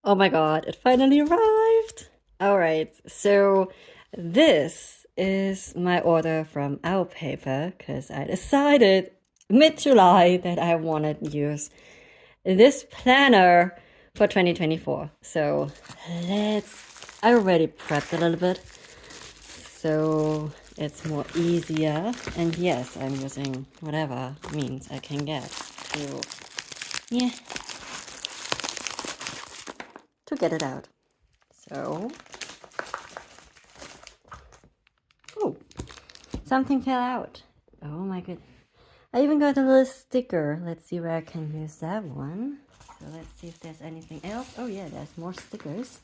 Oh my God, it finally arrived. All right, so this is my order from Our Paper because I decided mid-July that I wanted to use this planner for 2024. So I already prepped a little bit so it's more easier. And yes, I'm using whatever means I can get to, yeah, to get it out. So, oh, something fell out. Oh my goodness. I even got a little sticker. Let's see where I can use that one. So let's see if there's anything else. Oh yeah, there's more stickers.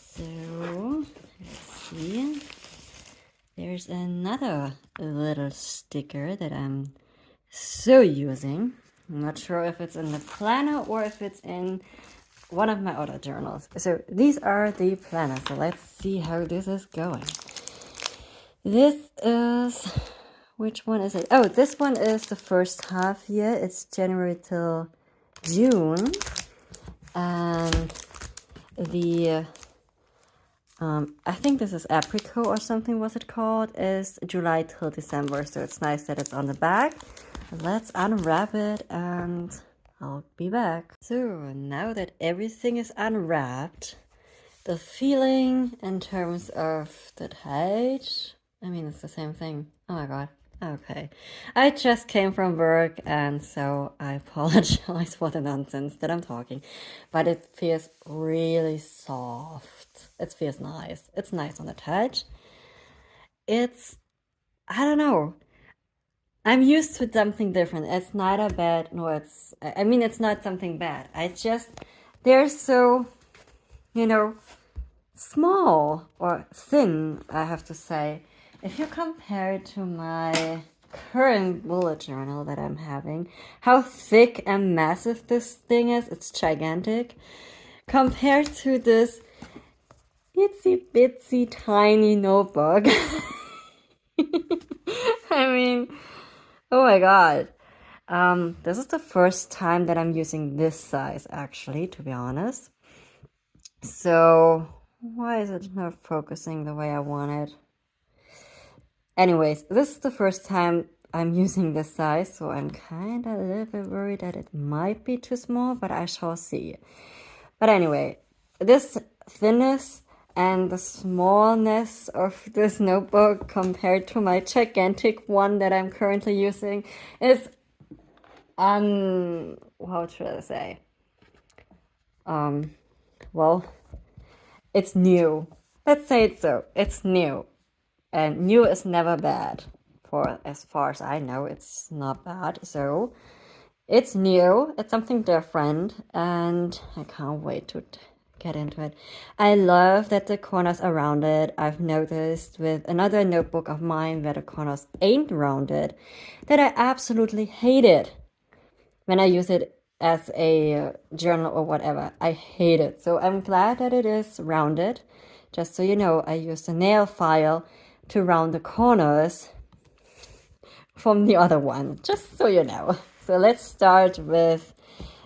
So, let's see. There's another little sticker that I'm so using. I'm not sure if it's in the planner or if it's in one of my other journals. So these are the planners. So let's see how this is going. This is, which one is it? Oh, this one is the first half year. It's January till June. And the, I think this is apricot or something was it called, is July till December. So it's nice that it's on the back. Let's unwrap it and I'll be back. So now that everything is unwrapped, the feeling in terms of the height, I mean, it's the same thing. Oh my God. Okay. I just came from work and so I apologize for the nonsense that I'm talking, but it feels really soft. It feels nice. It's nice on the touch. I don't know. I'm used to something different. It's neither bad nor I mean, it's not something bad. They're so, you know, small or thin, I have to say. If you compare it to my current bullet journal that I'm having, how thick and massive this thing is, it's gigantic. Compared to this itsy bitsy tiny notebook. I mean, oh my God. This is the first time that I'm using this size, actually, to be honest. So, why is it not focusing the way I want it? Anyways, this is the first time I'm using this size, so I'm kind of a little bit worried that it might be too small, but I shall see. But anyway, this thinness and the smallness of this notebook compared to my gigantic one that I'm currently using is how should I say? Well, it's new. Let's say it so. It's new. And new is never bad. For as far as I know, it's not bad. So it's new. It's something different. And I can't wait to get into it. I love that the corners are rounded. I've noticed with another notebook of mine where the corners ain't rounded that I absolutely hate it when I use it as a journal or whatever. I hate it. So I'm glad that it is rounded. Just so you know, I used a nail file to round the corners from the other one, just so you know. So let's start with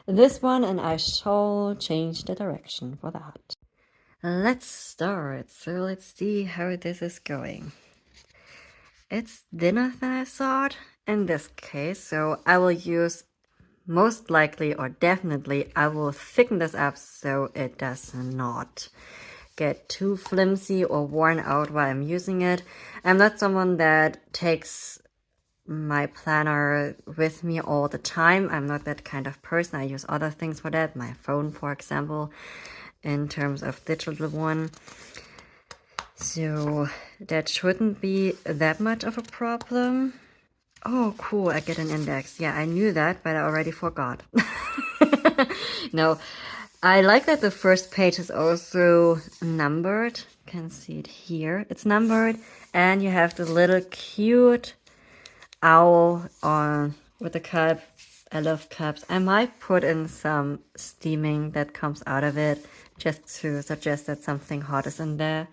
this one and I shall change the direction for that. Let's start. So let's see how this is going. It's thinner than I thought in this case, so I will use most likely or definitely I will thicken this up so it does not get too flimsy or worn out while I'm using it. I'm not someone that takes my planner with me all the time. I'm not that kind of person. I use other things for that. My phone, for example, in terms of digital one. So that shouldn't be that much of a problem. Oh, cool. I get an index. Yeah, I knew that, but I already forgot. No, I like that the first page is also numbered. You can see it here. It's numbered, and you have the little cute owl on with the cup. I love cups. I might put in some steaming that comes out of it just to suggest that something hot is in there.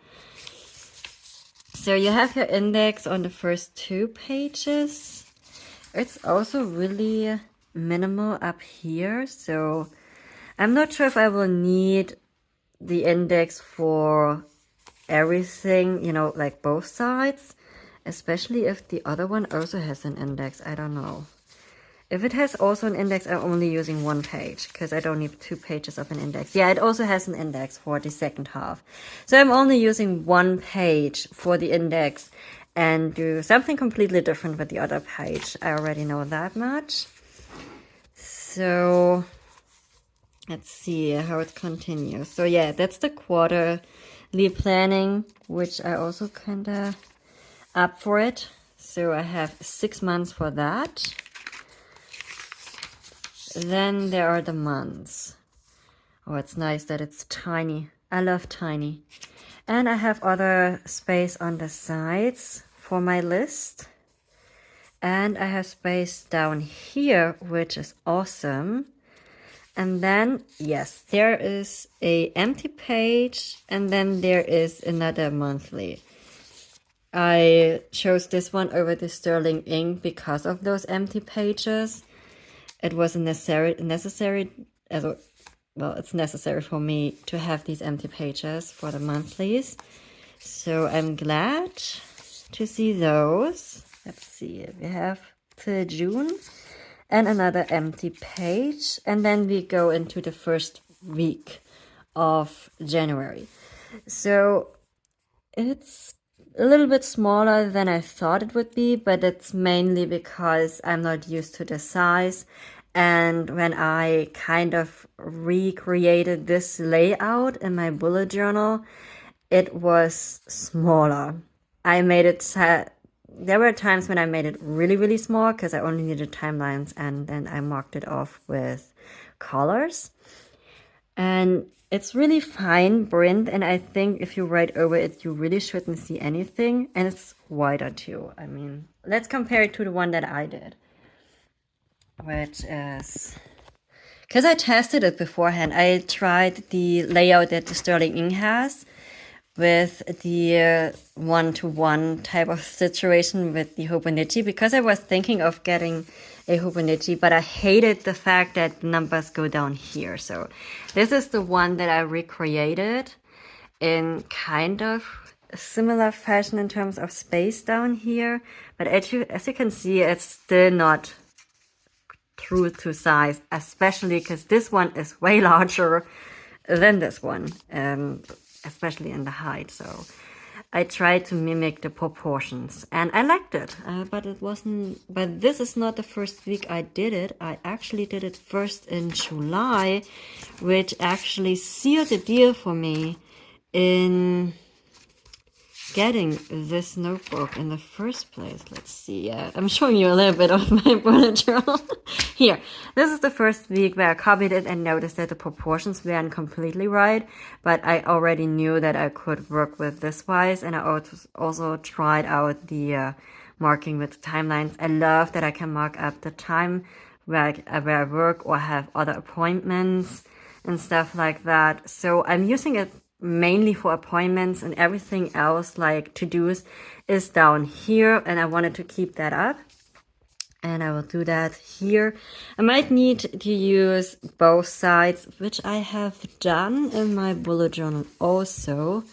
So you have your index on the first 2 pages. It's also really minimal up here, so I'm not sure if I will need the index for everything, you know, like both sides, especially if the other one also has an index. I don't know. If it has also an index, I'm only using one page because I don't need 2 pages of an index. Yeah, it also has an index for the second half. So I'm only using one page for the index and do something completely different with the other page. I already know that much. So let's see how it continues. So yeah, that's the quarterly planning, which I also kind of up for it. So I have 6 months for that. Then there are the months. Oh, it's nice that it's tiny. I love tiny. And I have other space on the sides for my list. And I have space down here, which is awesome. And then, yes, there is a empty page, and then there is another monthly. I chose this one over the Sterling ink because of those empty pages. It was necessary, well, it's necessary for me to have these empty pages for the monthlies. So I'm glad to see those. Let's see, we have till June and another empty page. And then we go into the first week of January. So it's a little bit smaller than I thought it would be, but it's mainly because I'm not used to the size. And when I kind of recreated this layout in my bullet journal, it was smaller. I made it, there were times when I made it really, really small because I only needed timelines, and then I marked it off with colors. And it's really fine print, and I think if you write over it, you really shouldn't see anything. And it's wider too. I mean, let's compare it to the one that I did, which is, because I tested it beforehand. I tried the layout that the Sterling ink has with the one-to-one type of situation with the Hobonichi, because I was thinking of getting a Hobonichi, but I hated the fact that the numbers go down here. So this is the one that I recreated in kind of a similar fashion in terms of space down here. But as you can see, it's still not true to size, especially because this one is way larger than this one, especially in the height. So I tried to mimic the proportions, and I liked it, but it wasn't, but this is not the first week I did it. I actually did it first in July, which actually sealed the deal for me in getting this notebook in the first place. Let's see. I'm showing you a little bit of my bullet journal. Here, this is the first week where I copied it and noticed that the proportions weren't completely right, but I already knew that I could work with this wise, and I also tried out the marking with timelines. I love that I can mark up the time where I work or have other appointments and stuff like that. So I'm using it mainly for appointments, and everything else like to-dos is down here, and I wanted to keep that up, and I will do that here. I might need to use both sides, which I have done in my bullet journal also.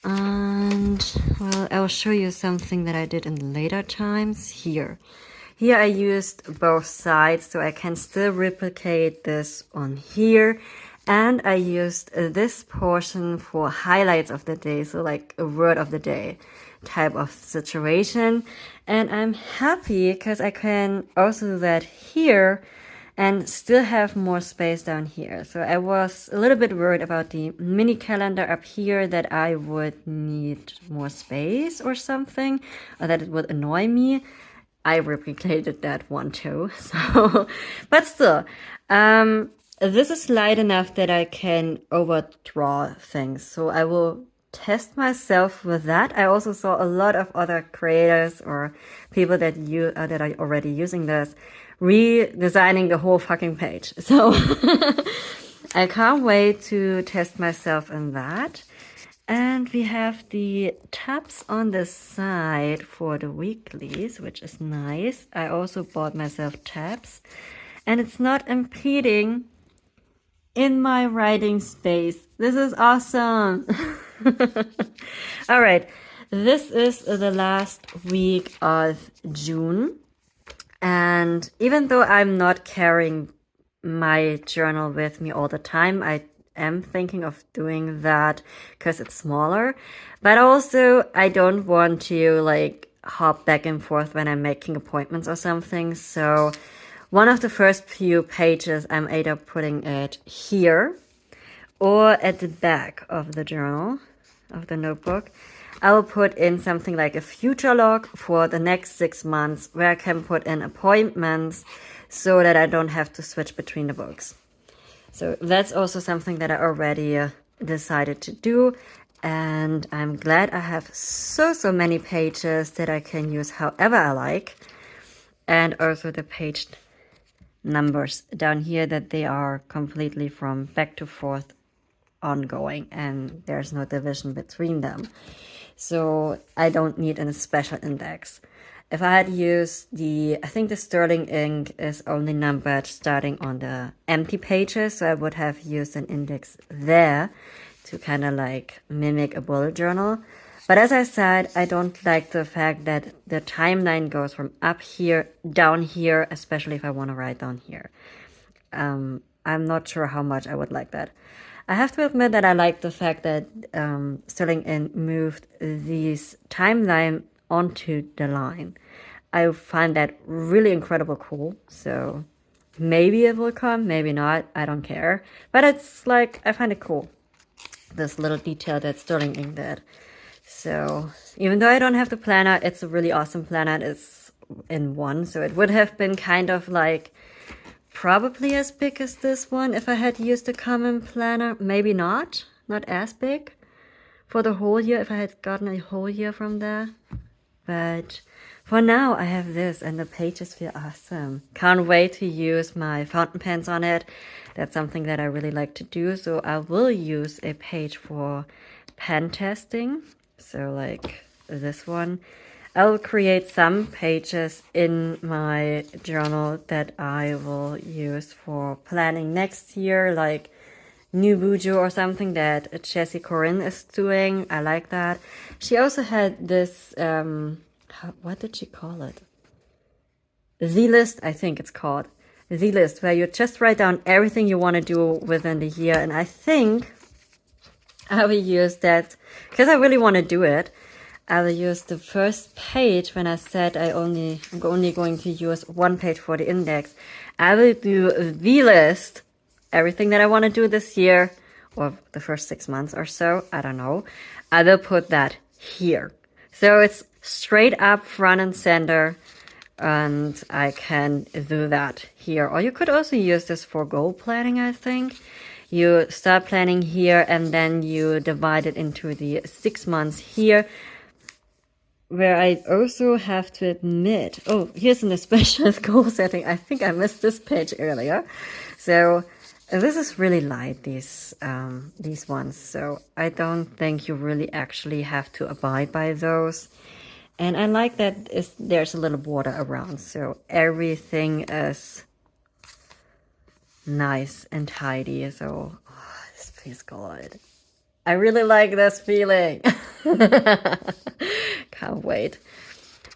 And well, I'll show you something that I did in later times here. Here I used both sides, so I can still replicate this on here. And I used this portion for highlights of the day, so like a word of the day type of situation. And I'm happy because I can also do that here and still have more space down here. So I was a little bit worried about the mini calendar up here, that I would need more space or something, or that it would annoy me. I replicated that one too. So, but still, this is light enough that I can overdraw things. So I will test myself with that. I also saw a lot of other creators or people that are already using this redesigning the whole fucking page. So I can't wait to test myself in that. And we have the tabs on the side for the weeklies, which is nice. I also bought myself tabs, and it's not impeding in my writing space. This is awesome. All right. This is the last week of June. And even though I'm not carrying my journal with me all the time, I am thinking of doing that because it's smaller. But also, I don't want to like hop back and forth when I'm making appointments or something. So one of the first few pages, I'm either putting it here or at the back of the journal, of the notebook. I will put in something like a future log for the next 6 months where I can put in appointments so that I don't have to switch between the books. So that's also something that I already decided to do. And I'm glad I have so many pages that I can use however I like. And also the page numbers down here, that they are completely from back to forth ongoing and there's no division between them. So I don't need a special index. If I had used I think the Sterling ink is only numbered starting on the empty pages, so I would have used an index there to kind of like mimic a bullet journal. But as I said, I don't like the fact that the timeline goes from up here, down here, especially if I want to write down here. I'm not sure how much I would like that. I have to admit that I like the fact that Sterling Ink moved these timeline onto the line. I find that really incredible cool. So maybe it will come, maybe not. I don't care. But it's like, I find it cool. This little detail that Sterling Ink did. So even though I don't have the planner, it's a really awesome planner. It's in one. So it would have been kind of like probably as big as this one if I had used a common planner. Maybe not as big for the whole year if I had gotten a whole year from there. But for now I have this and the pages feel awesome. Can't wait to use my fountain pens on it. That's something that I really like to do. So I will use a page for pen testing. So like this one. I'll create some pages in my journal that I will use for planning next year, like New Buju or something that Jessie Corinne is doing. I like that. She also had this, what did she call it? Z-list, I think it's called. Z-list, where you just write down everything you want to do within the year. And I think I will use that because I really want to do it. I will use the first page when I said I'm only going to use one page for the index. I will do the list, everything that I want to do this year, or the first 6 months or so, I don't know. I will put that here. So it's straight up front and center, and I can do that here. Or you could also use this for goal planning, I think. You start planning here, and then you divide it into the 6 months here, where I also have to admit, oh, here's an especially goal setting. I think I missed this page earlier. So this is really light, these ones. So I don't think you really actually have to abide by those. And I like that there's a little border around. So everything is nice and tidy. So this feels good. I really like this feeling. Can't wait.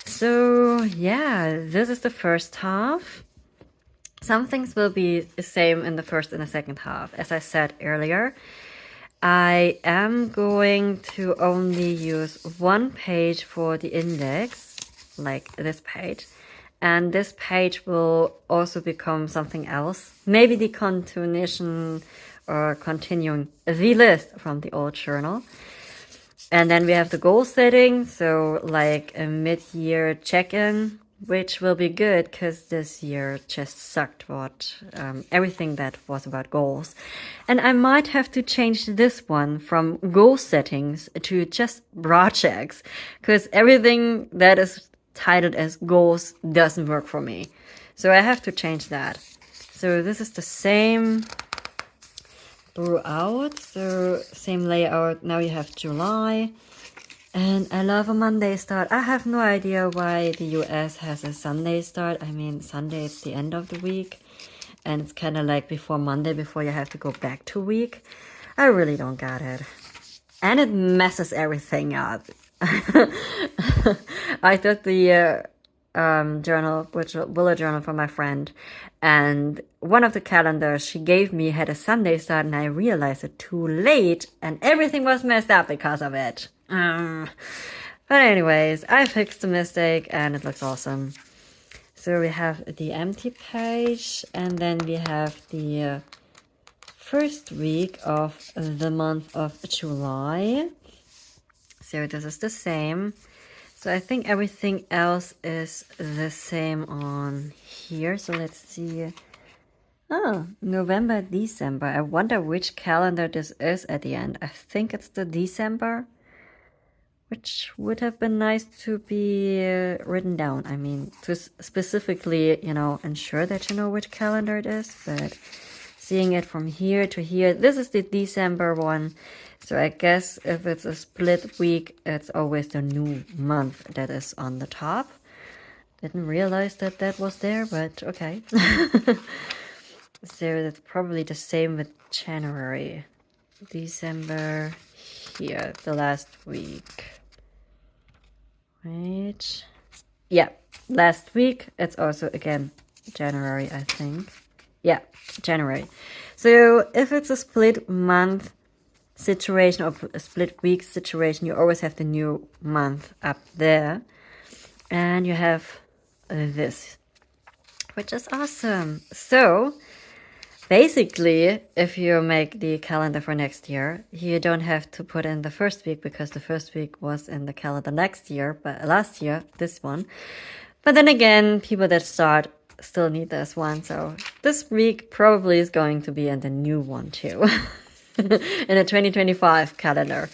So yeah, this is the first half. Some things will be the same in the first and the second half. As I said earlier, I am going to only use one page for the index, like this page. And this page will also become something else. Maybe the continuation or continuing the list from the old journal. And then we have the goal setting, so like a mid-year check-in, which will be good because this year just sucked everything that was about goals. And I might have to change this one from goal settings to just projects, because everything that is titled as goals doesn't work for me. So I have to change that. So this is the same throughout, so same layout. Now you have July, and I love a Monday start. I have no idea why the US has a Sunday start. I mean, Sunday is the end of the week, and it's kind of like before Monday, before you have to go back to week. I really don't get it. And it messes everything up. I took the journal, which bullet journal from my friend, and one of the calendars she gave me had a Sunday start, and I realized it too late, and everything was messed up because of it. But anyways, I fixed the mistake, and it looks awesome. So we have the empty page, and then we have the first week of the month of July. So this is the same. So I think everything else is the same on here. So let's see. Oh, November, December. I wonder which calendar this is at the end. I think it's the December, which would have been nice to be written down. I mean, to specifically, ensure that you know which calendar it is. But seeing it from here to here, this is the December one. So I guess if it's a split week, it's always the new month that is on the top. Didn't realize that that was there, but okay. So that's probably the same with January. December here, the last week. Right. Yeah, last week. It's also, again, January, I think. Yeah, January. So if it's a split month situation or a split week situation, you always have the new month up there. And you have this, which is awesome. So basically, if you make the calendar for next year, you don't have to put in the first week because the first week was in the calendar next year, but last year, this one. But then again, people that start still need this one. So this week probably is going to be in the new one too. In a 2025 calendar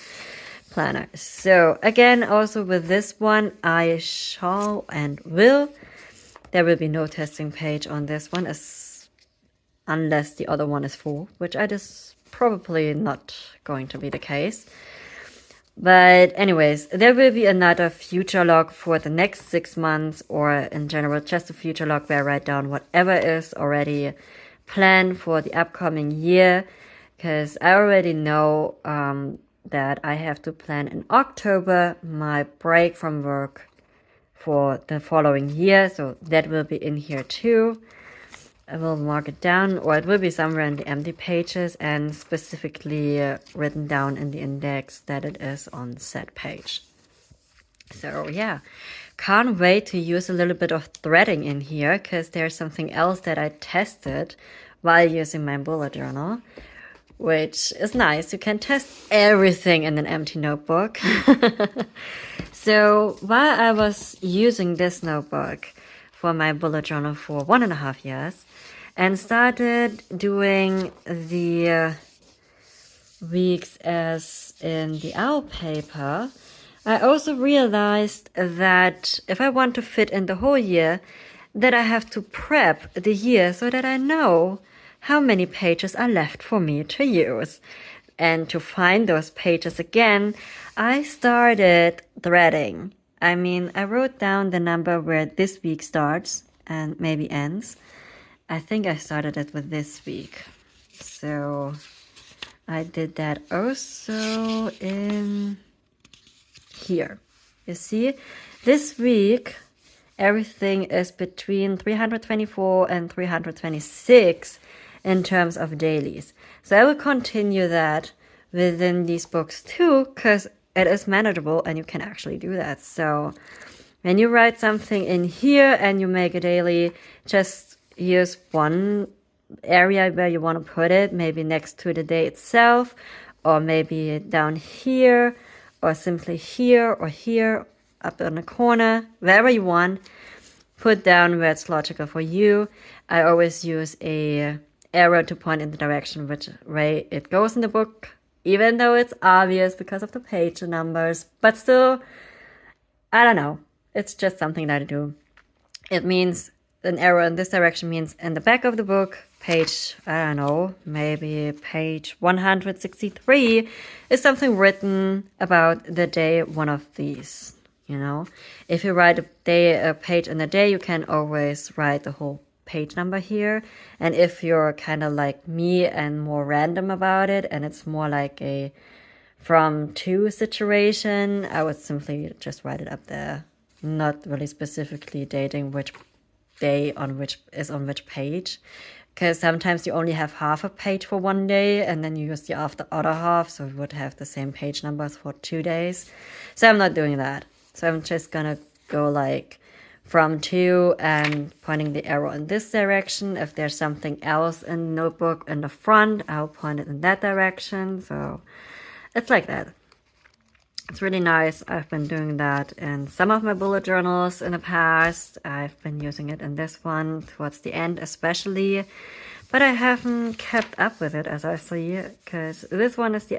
planner. So again, also with this one, I shall and will. There will be no testing page on this one unless the other one is full, which is probably not going to be the case. But anyways, there will be another future log for the next 6 months, or in general, just a future log where I write down whatever is already planned for the upcoming year. Because I already know that I have to plan in October my break from work for the following year. So that will be in here too. I will mark it down, or it will be somewhere in the empty pages and specifically written down in the index that it is on said page. So yeah, can't wait to use a little bit of threading in here because there's something else that I tested while using my bullet journal, which is nice. You can test everything in an empty notebook. So while I was using this notebook for my bullet journal for 1.5 years and started doing the weeks as in the owl paper, I also realized that if I want to fit in the whole year, that I have to prep the year so that I know how many pages are left for me to use. And to find those pages again, I started threading. I mean, I wrote down the number where this week starts and maybe ends. I think I started it with this week. So I did that also in here. You see, this week, everything is between 324 and 326 in terms of dailies. So I will continue that within these books too, because it is manageable and you can actually do that. So when you write something in here and you make a daily, just use one area where you want to put it, maybe next to the day itself, or maybe down here, or simply here or here, up in the corner, wherever you want. Put down where it's logical for you. I always use a arrow to point in the direction which way it goes in the book, even though it's obvious because of the page numbers. But still, I don't know. It's just something that I do. It means an arrow in this direction means in the back of the book, page, I don't know, maybe page 163 is something written about the day one of these. If you write a page in a day, you can always write the whole page number here. And if you're kind of like me and more random about it, and it's more like a from to situation, I would simply just write it up there, not really specifically dating which day on which page, because sometimes you only have half a page for one day and then you use the other half, so it would have the same page numbers for 2 days. So I'm not doing that. So I'm just gonna go like from to and pointing the arrow in this direction. If there's something else in the notebook in the front, I'll point it in that direction. So it's like that. It's really nice. I've been doing that in some of my bullet journals in the past. I've been using it in this one towards the end especially. But I haven't kept up with it, as I see, because this one is the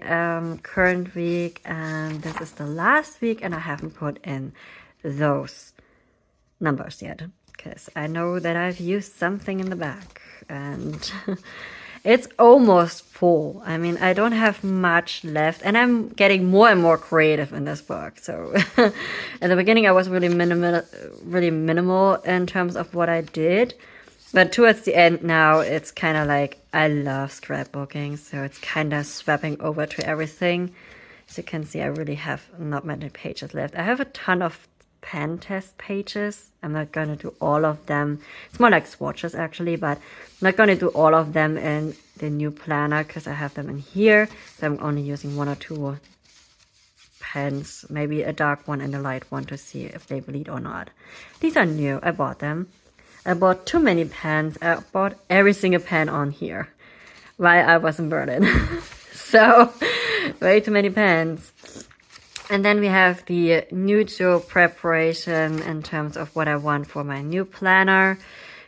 current week and this is the last week, and I haven't put in those numbers yet, because I know that I've used something in the back and it's almost full. I mean, I don't have much left, and I'm getting more and more creative in this book. So at the beginning, I was really minimal in terms of what I did. But towards the end now, it's kind of like, I love scrapbooking, so it's kind of swapping over to everything. As you can see, I really have not many pages left. I have a ton of pen test pages. I'm not going to do all of them. It's more like swatches actually, but I'm not going to do all of them in the new planner because I have them in here. So I'm only using 1 or 2 pens, maybe a dark one and a light one to see if they bleed or not. These are new. I bought them. I bought too many pens. I bought every single pen on here while I was in Berlin. So, way too many pens. And then we have the neutral preparation in terms of what I want for my new planner.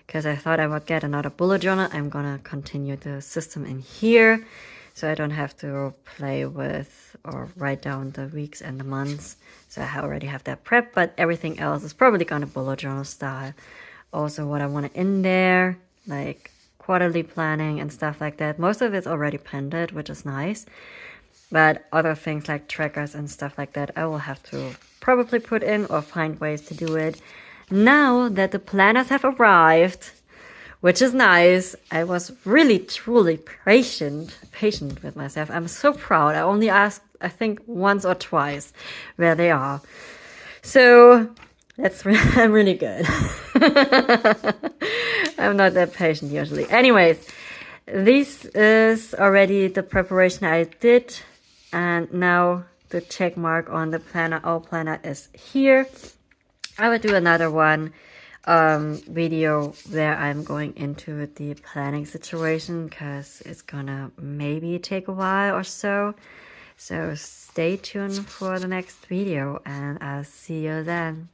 Because I thought I would get another bullet journal. I'm going to continue the system in here. So I don't have to play with or write down the weeks and the months. So I already have that prep. But everything else is probably going to bullet journal style. Also what I want in there, like quarterly planning and stuff like that. Most of it's already pended, which is nice. But other things like trackers and stuff like that, I will have to probably put in or find ways to do it. Now that the planners have arrived, which is nice, I was really, truly patient with myself. I'm so proud. I only asked, I think, once or twice where they are. So I'm really good. I'm not that patient usually. Anyways, this is already the preparation I did. And now the check mark on the planner, our planner is here. I will do another one video where I'm going into the planning situation because it's gonna maybe take a while or so. So stay tuned for the next video and I'll see you then.